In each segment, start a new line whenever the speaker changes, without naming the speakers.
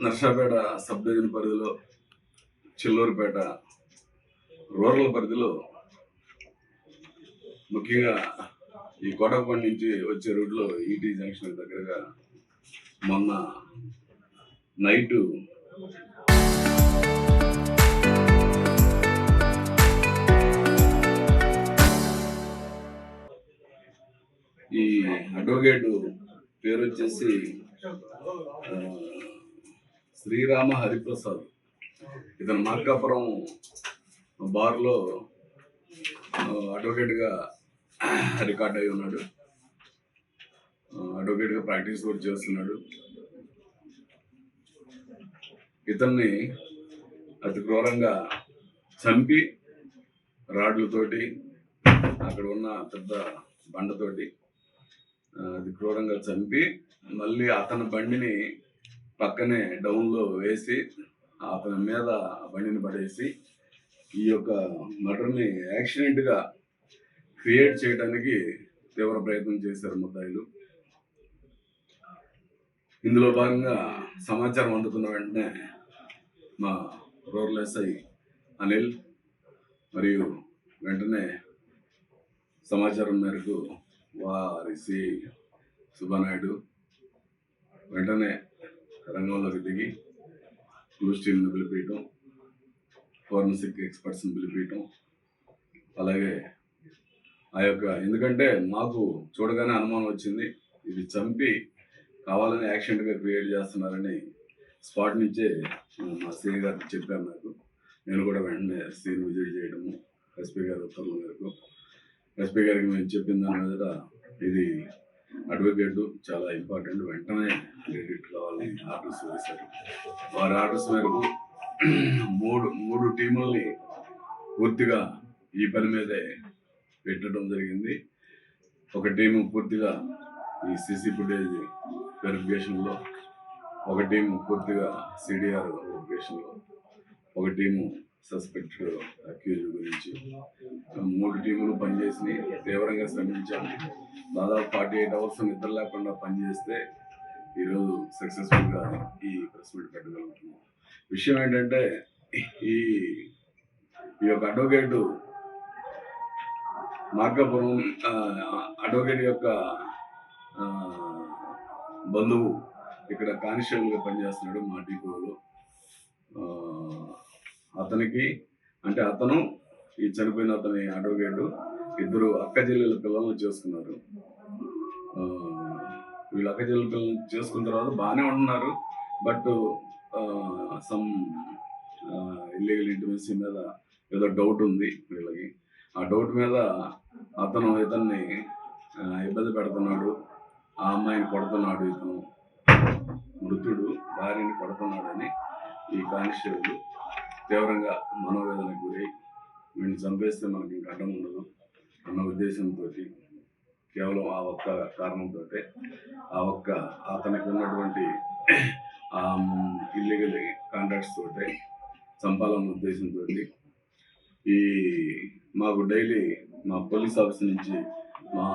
Narsapeta sub division పరిధిలో Chilluripeta rural పరిధిలో ముఖ్యంగా ఈ కోటప్పటి నుంచి వచ్చే రూట్లో ఈటీ జంక్షన్ దగ్గరగా మొన్న నైటు ఈ అడ్వకేట్ పేరు వచ్చేసి శ్రీరామ హరిప్రసాద్. ఇతను మార్కాపురం బార్లో అడ్వకేట్గా రికార్డ్ అయి ఉన్నాడు. అడ్వకేట్గా ప్రాక్టీస్ కూడా చేస్తున్నాడు. ఇతన్ని అతి క్రూరంగా చంపి రాడ్లతోటి అక్కడ ఉన్న పెద్ద బండతోటి అది క్రూరంగా చంపి మళ్ళీ అతని బండిని పక్కనే డౌన్లో వేసి అతని మీద బండిని పడేసి ఈ యొక్క మర్డర్ని యాక్సిడెంట్గా క్రియేట్ చేయడానికి తీవ్ర ప్రయత్నం చేశారు ముద్దాయిలు. ఇందులో భాగంగా సమాచారం అందుకున్న వెంటనే మా రూరల్ ఎస్ఐ అనిల్ మరియు వెంటనే సమాచారం మేరకు వారి సిఐ సుబ్బానాయుడు వెంటనే రంగంలోకి దిగి క్లూస్ టీమ్ని పిలిపించడం, ఫోరెన్సిక్ ఎక్స్పర్ట్స్ని పిలిపించడం, అలాగే ఆ యొక్క ఎందుకంటే మాకు చూడగానే అనుమానం వచ్చింది, ఇది చంపి కావాలని యాక్సిడెంట్గా క్రియేట్ చేస్తున్నారని స్పాట్ నుంచే మా సిఐ గారికి చెప్పారు నాకు. నేను కూడా వెంటనే సీన్ విజిట్ చేయడము, ఎస్పీ గారి ఉత్తర్వుల మేరకు ఎస్పీ గారికి మేము చెప్పిన దాని మీద ఇది అడ్వకేట్ చాలా ఇంపార్టెంట్, వెంటనే క్రెడిట్ కావాలని ఆర్డర్స్ వేశారు. వారి ఆర్డర్స్ మేరకు మూడు టీముల్ని పూర్తిగా ఈ పని మీదే పెట్టడం జరిగింది. ఒక టీము పూర్తిగా ఈ సీసీ ఫుటేజ్ వెరిఫికేషన్లో, ఒక టీము పూర్తిగా సిడిఆర్ వెరిఫికేషన్లో, ఒక టీము సస్పెక్టెడ్ అక్యూజ్డ్ గురించి. 3 టీములు పనిచేసి తీవ్రంగా శ్రమించాము. దాదాపు 48 అవర్స్ నిద్ర లేకుండా పనిచేస్తే ఈరోజు సక్సెస్ఫుల్గా ఈ ప్రెస్ మీట్ పెట్టగలుగుతున్నాం. విషయం ఏంటంటే ఈ యొక్క అడ్వకేటు మార్కాపురం అడ్వకేట్ యొక్క బంధువు ఇక్కడ కానిస్టేబుల్గా పనిచేస్తున్నాడు మా డిపోలో. అతనికి అంటే అతను ఈ చనిపోయిన అతని అడ్వకేటు ఇద్దరు అక్క చెల్లెల పిల్లలను చేసుకున్నారు. వీళ్ళు అక్క చెల్లెల పిల్లలు చేసుకున్న తర్వాత బాగానే ఉంటున్నారు. బట్ సమ్ ఇల్లీగల్ ఇంటిమసీ మీద ఏదో డౌట్ ఉంది వీళ్ళకి. ఆ డౌట్ మీద అతను ఇతన్ని ఇబ్బంది పెడుతున్నాడు, ఆ అమ్మాయిని కొడుతున్నాడు, ఇతను మృతుడు భార్యని కొడుతున్నాడని ఈ కానిస్టేబుల్ తీవ్రంగా మనోవేదనకు గురై వీడిని చంపేస్తే మనకి ఇంకా అడ్డం ఉండదు అన్న ఉద్దేశంతో కేవలం ఆ ఒక్క కారణంతో ఆ ఒక్క అతనికి ఉన్నటువంటి ఇల్లీగల్ కాంట్రాక్ట్స్ తోటే చంపాలన్న ఉద్దేశంతో ఈ మాకు డైలీ మా పోలీస్ ఆఫీస్ నుంచి మా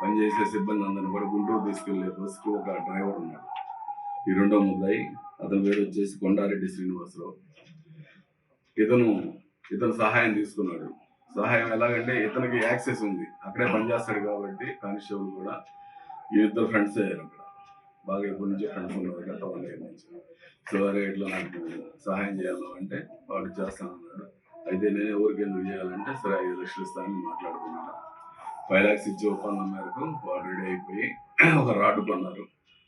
పనిచేసే సిబ్బంది అందరిని కూడా గుంటూరు తీసుకెళ్లే బస్సుకి ఒక డ్రైవర్ ఉన్నాడు. ఈ రెండో ముద్దాయి అతని పేరు వచ్చేసి కొండారెడ్డి శ్రీనివాసరావు. ఇతను సహాయం తీసుకున్నాడు. సహాయం ఎలాగంటే ఇతనికి యాక్సెస్ ఉంది, అక్కడే పనిచేస్తాడు కాబట్టి కానిస్టేబుల్ కూడా ఈ ఇద్దరు ఫ్రెండ్స్ అయ్యారు. అక్కడ బాగా ఎప్పటి నుంచో ఫ్రెండ్స్ ఉన్నారు గత 1 year నుంచి. సో అరే ఇట్లా నాకు సహాయం చేయాలి అంటే వాడు చేస్తానన్నాడు. అయితే నేనే ఊరికి ఎందుకు చేయాలంటే సరే 5 లక్షలు ఇస్తానని మాట్లాడుకున్నాను. 5 lakhs ఇచ్చి ఒప్పందం మేరకు వాడు రెడీ అయిపోయి ఒక రాడ్ కొన్నారు.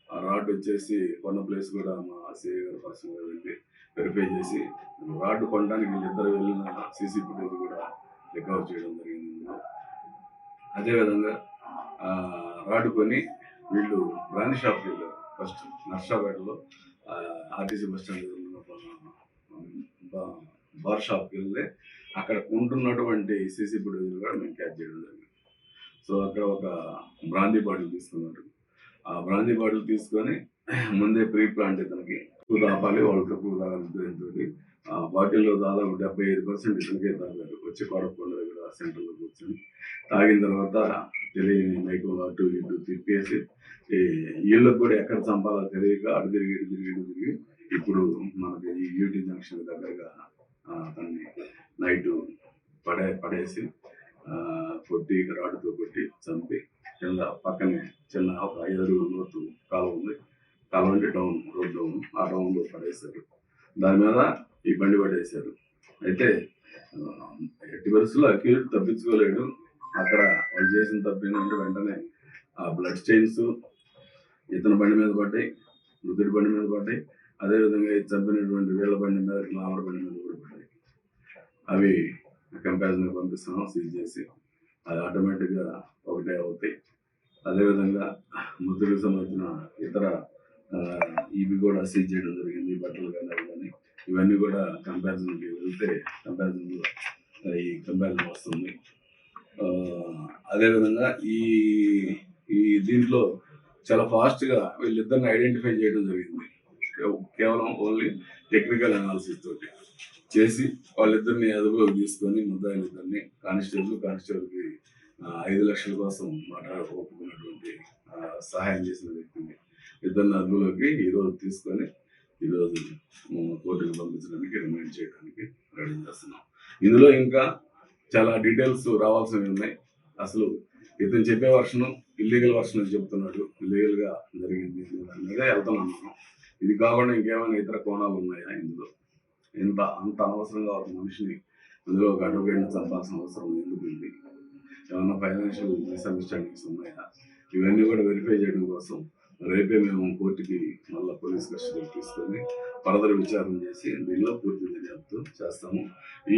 ఆ రాడ్ వచ్చేసి కొన్న ప్లేస్ కూడా మా సిఐ గారు పర్సనల్గా వెళ్ళి వెరిఫై చేసి రాడ్ కొనడానికి వీళ్ళిద్దరు వెళ్ళిన సీసీ ఫుటేజ్ కూడా రికవర్ చేయడం జరిగింది. అదేవిధంగా రాడ్ కొని వీళ్ళు బ్రాండ్ షాప్కి వెళ్ళారు. ఫస్ట్ నర్సాపేటలో ఆర్టీసీ బస్ స్టాండ్ బార్ షాప్కి వెళ్తే అక్కడ ఉంటున్నటువంటి సీసీ ఫుటేజ్ కూడా మేము క్యాచ్ చేయడం జరిగింది. సో అక్కడ ఒక బ్రాందీ బాటిల్ తీసుకున్నారు. ఆ బ్రాందీ బాటిల్ తీసుకొని ముందే ప్రీ ప్లాంట్ ఇతనికి తాపాలి, వాళ్ళు తక్కువ తాగాలి ఉద్దేశంతో ఆ బాటిల్లో దాదాపు 75% ఇతనికే తాగారు. వచ్చి కొడకొండ దగ్గర సెంటర్లో కూర్చొని తాగిన తర్వాత తెలియని మైకంలో అటు ఇటు తిప్పేసి వీళ్ళకి కూడా ఎక్కడ చంపాలో తెలియక అటు తిరిగి ఇప్పుడు ఈ యూటీ జంక్షన్ దగ్గరగా అతన్ని నైటు పడేసి కొట్టి రాడుతో కొట్టి చంపి కింద పక్కనే చిన్న ఒక 5 అడుగుల లోతు కాలువ ఉంది. కాలువ అంటే రోడ్ డౌన్, ఆ డౌన్లో పడేశారు. దాని మీద ఈ బండి పడేశారు. అయితే ఎట్టి పరిస్థితుల్లో అక్యూట్ తప్పించుకోలేడు. అక్కడ వాళ్ళు చేసిన తప్పు ఏంటంటే వెంటనే ఆ బ్లడ్ స్టెయిన్స్ ఇతని బండి మీద పడ్డాయి, మృతుడి బండి మీద పడ్డాయి. అదేవిధంగా ఇది చంపినటువంటి వీళ్ళ బండి మీద, మామూలు బండి మీద కూడా పడ్డాయి. అవి కంపారిజన్కి పంపిస్తున్నాం సీజ్ చేసి. అది ఆటోమేటిక్గా ఒకటే అవుతాయి. అదేవిధంగా మృతుడికి సంబంధించిన ఇతర ఇవి కూడా సీజ్ చేయడం జరిగింది, బట్టలు కానీ ఇవన్నీ కూడా కంపారిజన్కి వెళ్తే కంపారిజన్లో ఈ కంపారిజన్ వస్తుంది. అదేవిధంగా ఈ ఈ దీంట్లో చాలా ఫాస్ట్గా వీళ్ళిద్దరిని ఐడెంటిఫై చేయడం జరిగింది. కేవలం ఓన్లీ టెక్నికల్ అనాలిసిస్ తోటి చేసి వాళ్ళిద్దరిని అదుపులోకి తీసుకొని ముద్దాయిలిద్దరిని కానిస్టేబుల్కి 5 లక్షల కోసం ఒప్పుకున్నటువంటి సహాయం చేసిన వ్యక్తిని ఇద్దరిని అదుపులోకి ఈరోజు తీసుకొని ఈరోజు కోర్టుకు పంపించడానికి రిమైండ్ చేయడానికి రెడీ చేస్తున్నాం. ఇందులో ఇంకా చాలా డీటెయిల్స్ రావాల్సినవి ఉన్నాయి. అసలు ఇతను చెప్పే వర్షను ఇల్లీగల్ వర్షన్ చెప్తున్నాడు, ఇల్లీగల్గా జరిగింది దాని మీదే వెళ్తున్నాను. ఇది కాకుండా ఇంకేమైనా ఇతర కోణాలు ఉన్నాయా ఇందులో? అంత అనవసరంగా ఒక మనిషిని అందులో ఒక అడ్వకేట్ని చంపాల్సిన అవసరం ఎందుకు ఉంది? ఏమైనా ఫైనాన్షియల్ మిస్అండర్స్టాండింగ్స్ ఉన్నాయా? ఇవన్నీ కూడా వెరిఫై చేయడం కోసం రేపే మేము కోర్టుకి మళ్ళీ పోలీస్ కస్టడీకి తీసుకొని ఫర్దర్ విచారణ చేసి దీనిలో పూర్తి దర్యాప్తు చేస్తాము.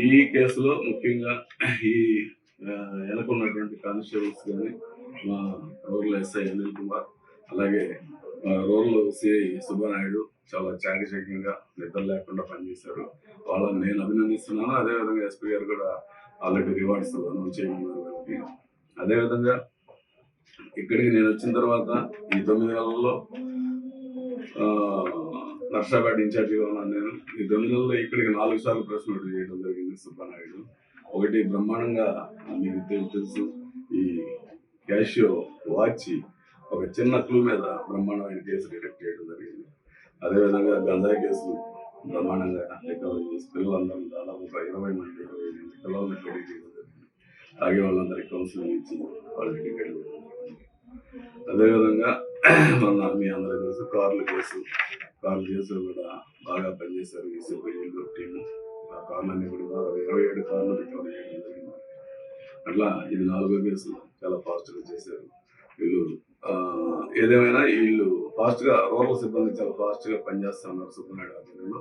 ఈ కేసులో ముఖ్యంగా ఈ వెనకున్నటువంటి కానిస్టేబుల్స్ కానీ, మా రూరల్ ఎస్ఐ అనిల్ కుమార్, అలాగే రూరల్ సిఐ సుబ్బానాయుడు చాలా చాకచక్యంగా నిద్ర లేకుండా పనిచేశారు. వాళ్ళని నేను అభినందిస్తున్నాను. అదేవిధంగా ఎస్పీ గారు కూడా ఆల్రెడీ రివార్డ్స్ అనౌన్స్ చేయమన్నారు వాళ్ళకి. అదేవిధంగా ఇక్కడికి నేను వచ్చిన తర్వాత ఈ 9 నెలల్లో నర్సాపేట ఇన్ఛార్జిగా ఉన్నాను నేను. ఈ 9 నెలల్లో ఇక్కడికి 4 సార్లు ప్రెస్ నోట్ చేయడం జరిగింది సుబ్బానాయుడు. ఒకటి బ్రహ్మాండంగా మీకు తెలుసు, ఈ క్యాషియో వాచ్ ఒక చిన్న క్లూ మీద బ్రహ్మాండమైన కేసు డిటెక్ట్ చేయడం జరిగింది. అదేవిధంగా గంజాయి కేసులు బ్రహ్మాండంగా రికవరీ చేసి పిల్లలందరూ దాదాపు 20 మంది 28 పిల్లలను రెడీ చేయడం జరిగింది. తాగే వాళ్ళందరికీ కౌన్సిలింగ్ ఇచ్చి వాళ్ళకి టికెట్లు. అదేవిధంగా మొన్న మీ అందరూ తెలుసు కార్ల కేసు కూడా బాగా పనిచేశారు ఈ సిబ్బంది టీము. ఆ కార్లన్నీ కూడా 27 కార్లు రికవరీ చేయడం జరిగింది. అట్లా ఇది 4వ కేసు, చాలా ఫాస్ట్గా చేశారు వీళ్ళు. ఏదేమైనా వీళ్ళు ఫాస్ట్గా రూరల్ సిబ్బంది చాలా ఫాస్ట్గా పనిచేస్తున్నారు సుబ్బానాయుడు ఆధ్వర్యంలో.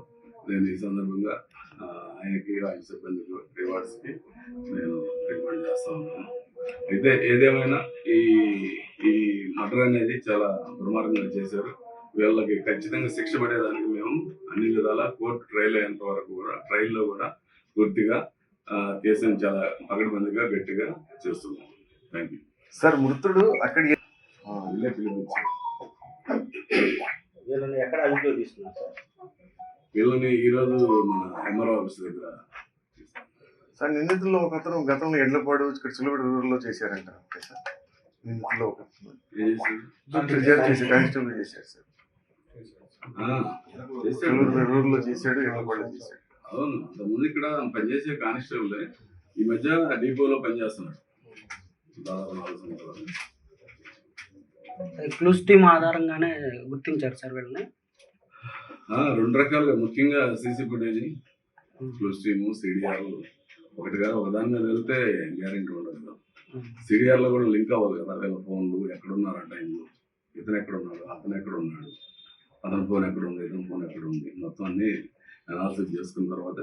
నేను ఈ సందర్భంగా ఆయనకి ఆయన సిబ్బందికి రివార్డ్స్కి నేను రికమెండ్ చేస్తా ఉన్నాను. అయితే ఏదేమైనా ఈ మర్డర్ అనేది చాలా దుర్మార్గంగా చేశారు. వీళ్ళకి ఖచ్చితంగా శిక్ష పడేదానికి మేము అన్ని విధాలా కోర్టు ట్రయల్ అయ్యేంత వరకు కూడా ట్రయల్లో కూడా పూర్తిగా కేసుని చాలా పకడ్బందీగా గట్టిగా చేస్తున్నాం. Thank you
sir. మృతుడు అక్కడికి
వీళ్ళే పిలిపించారు.
వీళ్ళని ఎక్కడ అదుపులో తీసుకున్నారు సార్?
వీళ్ళని ఈరోజు మన ఎంఆర్ఓ ఆఫీస్ దగ్గర
సార్. నిందితుల్లో ఒక అతను గతంలో ఎడ్లపాడు ఇక్కడ చిలువడి రూరల్లో చేశారంట. Okay sir. నిందితుల్లో ఒక కానిస్టేబుల్ చేశారు సార్. రూరల్లో చేశాడు, ఎడ్లపాడు చేశాడు.
అవును, అంతకుముందు ఇక్కడ పనిచేసే కానిస్టేబుల్ ఈ మధ్య డిపోలో పనిచేస్తున్నాడు దాదాపు 4 సంవత్సరాలు.
క్లూస్ టీమ్ ఆధారంగానే గుర్తించారు సార్ వీళ్ళని.
2 రకాలుగా, ముఖ్యంగా CC footage, clues team, CDR ఒకటిగా ఒకదాని మీద వెళ్తే గ్యారెంటీ ఉండదు. సిడిఆర్లో కూడా లింక్ అవ్వాలి కదా, వీళ్ళ ఫోన్లు ఎక్కడున్నారు ఆ టైంలో, ఇతను ఎక్కడున్నాడు, అతను ఎక్కడున్నాడు, అతని ఫోన్ ఎక్కడ ఉంది, ఇతని ఫోన్ ఎక్కడ ఉంది, మొత్తం అన్ని అనాలిసిస్ చేసుకున్న తర్వాత